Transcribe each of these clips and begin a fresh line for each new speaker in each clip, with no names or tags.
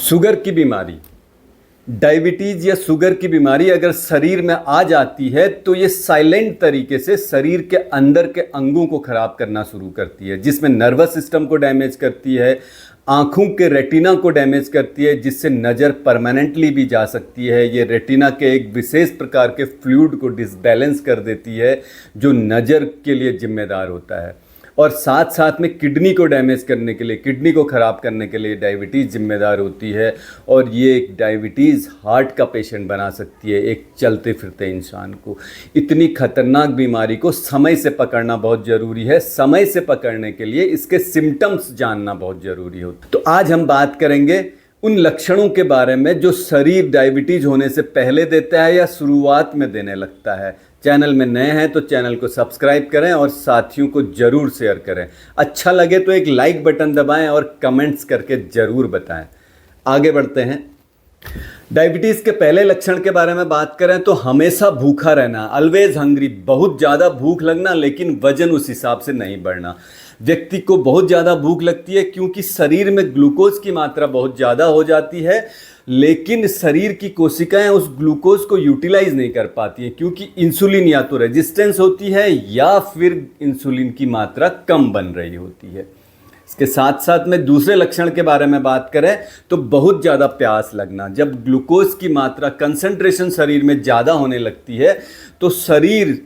Sugar की बीमारी, diabetes या शुगर की बीमारी अगर शरीर में आ जाती है तो ये साइलेंट तरीके से शरीर के अंदर के अंगों को ख़राब करना शुरू करती है, जिसमें नर्वस सिस्टम को डैमेज करती है, आँखों के रेटिना को डैमेज करती है, जिससे नज़र परमानेंटली भी जा सकती है। ये रेटिना के एक विशेष प्रकार के फ्लूइड को डिसबैलेंस कर देती है जो नज़र के लिए जिम्मेदार होता है। और साथ साथ में किडनी को डैमेज करने के लिए, किडनी को ख़राब करने के लिए डायबिटीज़ जिम्मेदार होती है। और ये एक डायबिटीज़ हार्ट का पेशेंट बना सकती है एक चलते फिरते इंसान को। इतनी खतरनाक बीमारी को समय से पकड़ना बहुत ज़रूरी है। समय से पकड़ने के लिए इसके सिम्टम्स जानना बहुत ज़रूरी होता है। तो आज हम बात करेंगे उन लक्षणों के बारे में जो शरीर डायबिटीज़ होने से पहले देता है या शुरुआत में देने लगता है। चैनल में नए हैं तो चैनल को सब्सक्राइब करें और साथियों को ज़रूर शेयर करें। अच्छा लगे तो एक लाइक बटन दबाएं और कमेंट्स करके ज़रूर बताएं। आगे बढ़ते हैं। डायबिटीज़ के पहले लक्षण के बारे में बात करें तो हमेशा भूखा रहना, ऑलवेज हंग्री, बहुत ज़्यादा भूख लगना लेकिन वजन उस हिसाब से नहीं बढ़ना। व्यक्ति को बहुत ज़्यादा भूख लगती है क्योंकि शरीर में ग्लूकोज की मात्रा बहुत ज़्यादा हो जाती है, लेकिन शरीर की कोशिकाएं उस ग्लूकोज को यूटिलाइज नहीं कर पाती हैं क्योंकि इंसुलिन या तो रेजिस्टेंस होती है या फिर इंसुलिन की मात्रा कम बन रही होती है। इसके साथ साथ में दूसरे लक्षण के बारे में बात करें तो बहुत ज़्यादा प्यास लगना। जब ग्लूकोज की मात्रा कंसंट्रेशन शरीर में ज़्यादा होने लगती है तो शरीर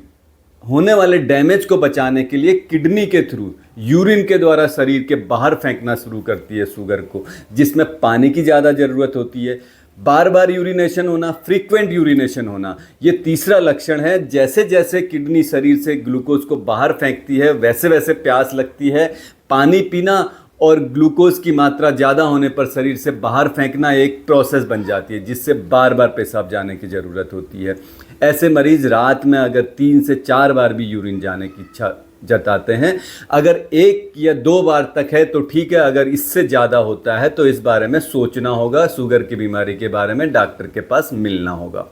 होने वाले डैमेज को बचाने के लिए किडनी के थ्रू यूरिन के द्वारा शरीर के बाहर फेंकना शुरू करती है शुगर को, जिसमें पानी की ज़्यादा ज़रूरत होती है। बार बार यूरिनेशन होना, फ्रीक्वेंट यूरिनेशन होना, ये तीसरा लक्षण है। जैसे जैसे किडनी शरीर से ग्लूकोज को बाहर फेंकती है वैसे वैसे प्यास लगती है। पानी पीना और ग्लूकोज की मात्रा ज़्यादा होने पर शरीर से बाहर फेंकना एक प्रोसेस बन जाती है, जिससे बार बार पेशाब जाने की ज़रूरत होती है। ऐसे मरीज़ रात में अगर 3 से 4 बार भी यूरिन जाने की इच्छा जताते हैं। अगर 1 या 2 बार तक है तो ठीक है, अगर इससे ज़्यादा होता है तो इस बारे में सोचना होगा, शुगर की बीमारी के बारे में डॉक्टर के पास मिलना होगा।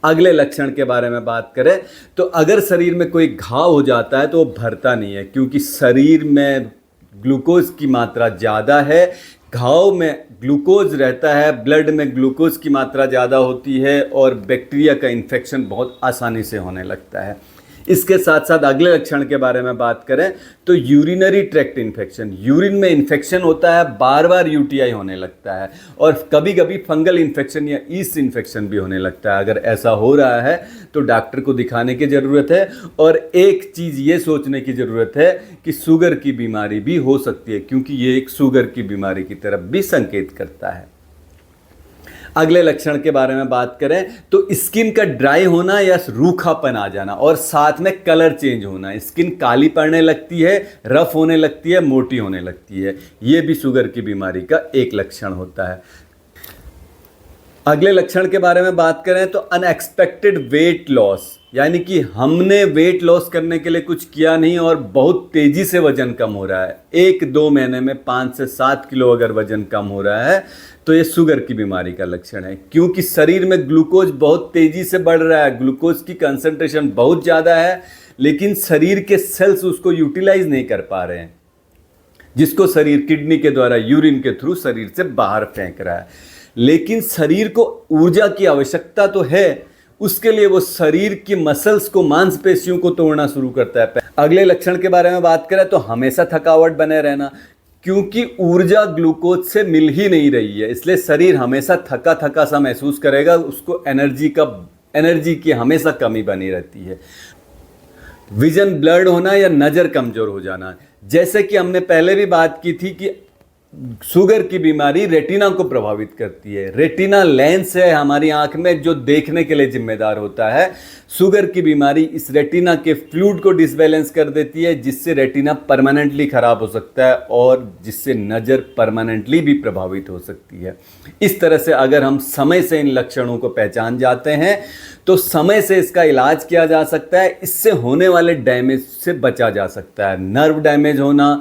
अगले लक्षण के बारे में बात करें तो अगर शरीर में कोई घाव हो जाता है तो वो भरता नहीं है क्योंकि शरीर में ग्लूकोज की मात्रा ज़्यादा है। घाव में ग्लूकोज रहता है, ब्लड में ग्लूकोज की मात्रा ज़्यादा होती है और बैक्टीरिया का इन्फेक्शन बहुत आसानी से होने लगता है। इसके साथ साथ अगले लक्षण के बारे में बात करें तो यूरिनरी ट्रैक्ट इन्फेक्शन, यूरिन में इन्फेक्शन होता है, बार बार यूटीआई होने लगता है और कभी कभी फंगल इन्फेक्शन या ईस्ट इन्फेक्शन भी होने लगता है। अगर ऐसा हो रहा है तो डॉक्टर को दिखाने की ज़रूरत है। और एक चीज़ ये सोचने की ज़रूरत है कि शुगर की बीमारी भी हो सकती है क्योंकि ये एक शुगर की बीमारी की तरफ भी संकेत करता है। अगले लक्षण के बारे में बात करें तो स्किन का ड्राई होना या रूखापन आ जाना और साथ में कलर चेंज होना। स्किन काली पड़ने लगती है, रफ होने लगती है, मोटी होने लगती है। ये भी शुगर की बीमारी का एक लक्षण होता है। अगले लक्षण के बारे में बात करें तो अनएक्सपेक्टेड वेट लॉस, यानी कि हमने वेट लॉस करने के लिए कुछ किया नहीं और बहुत तेज़ी से वज़न कम हो रहा है। 1-2 महीने में 5 से 7 किलो अगर वज़न कम हो रहा है तो ये शुगर की बीमारी का लक्षण है क्योंकि शरीर में ग्लूकोज बहुत तेज़ी से बढ़ रहा है, ग्लूकोज की कंसंट्रेशन बहुत ज़्यादा है, लेकिन शरीर के सेल्स उसको यूटिलाइज नहीं कर पा रहे हैं, जिसको शरीर किडनी के द्वारा यूरिन के थ्रू शरीर से बाहर फेंक रहा है। लेकिन शरीर को ऊर्जा की आवश्यकता तो है, उसके लिए वो शरीर की मसल्स को, मांसपेशियों को तोड़ना शुरू करता है। अगले लक्षण के बारे में बात करें तो हमेशा थकावट बने रहना क्योंकि ऊर्जा ग्लूकोज से मिल ही नहीं रही है, इसलिए शरीर हमेशा थका थका सा महसूस करेगा, उसको एनर्जी की हमेशा कमी बनी रहती है। विजन ब्लर्ड होना या नज़र कमज़ोर हो जाना, जैसे कि हमने पहले भी बात की थी कि शुगर की बीमारी रेटिना को प्रभावित करती है। रेटिना लेंस है हमारी आंख में जो देखने के लिए जिम्मेदार होता है। शुगर की बीमारी इस रेटिना के फ्लूइड को डिसबैलेंस कर देती है, जिससे रेटिना परमानेंटली ख़राब हो सकता है और जिससे नज़र परमानेंटली भी प्रभावित हो सकती है। इस तरह से अगर हम समय से इन लक्षणों को पहचान जाते हैं तो समय से इसका इलाज किया जा सकता है। इससे होने वाले डैमेज से बचा जा सकता है। नर्व डैमेज होना,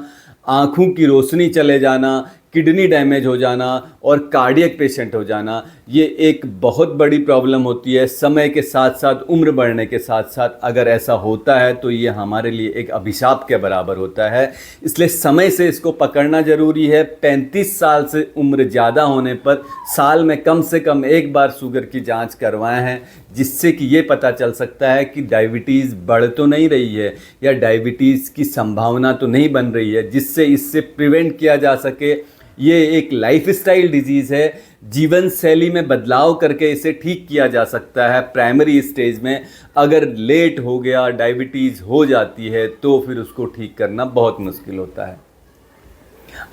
आँखों की रोशनी चले जाना, किडनी डैमेज हो जाना और कार्डियक पेशेंट हो जाना, ये एक बहुत बड़ी प्रॉब्लम होती है। समय के साथ साथ, उम्र बढ़ने के साथ साथ अगर ऐसा होता है तो ये हमारे लिए एक अभिशाप के बराबर होता है। इसलिए समय से इसको पकड़ना ज़रूरी है। 35 साल से उम्र ज़्यादा होने पर साल में कम से कम एक बार शुगर की जांच करवाएं हैं, जिससे कि ये पता चल सकता है कि डायबिटीज़ बढ़ तो नहीं रही है या डायबिटीज़ की संभावना तो नहीं बन रही है, जिससे इससे प्रिवेंट किया जा सके। ये एक लाइफस्टाइल डिजीज़ है, जीवन शैली में बदलाव करके इसे ठीक किया जा सकता है। प्राइमरी स्टेज में अगर लेट हो गया, डायबिटीज़ हो जाती है, तो फिर उसको ठीक करना बहुत मुश्किल होता है।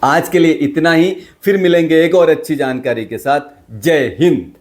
आज के लिए इतना ही, फिर मिलेंगे एक और अच्छी जानकारी के साथ। जय हिंद।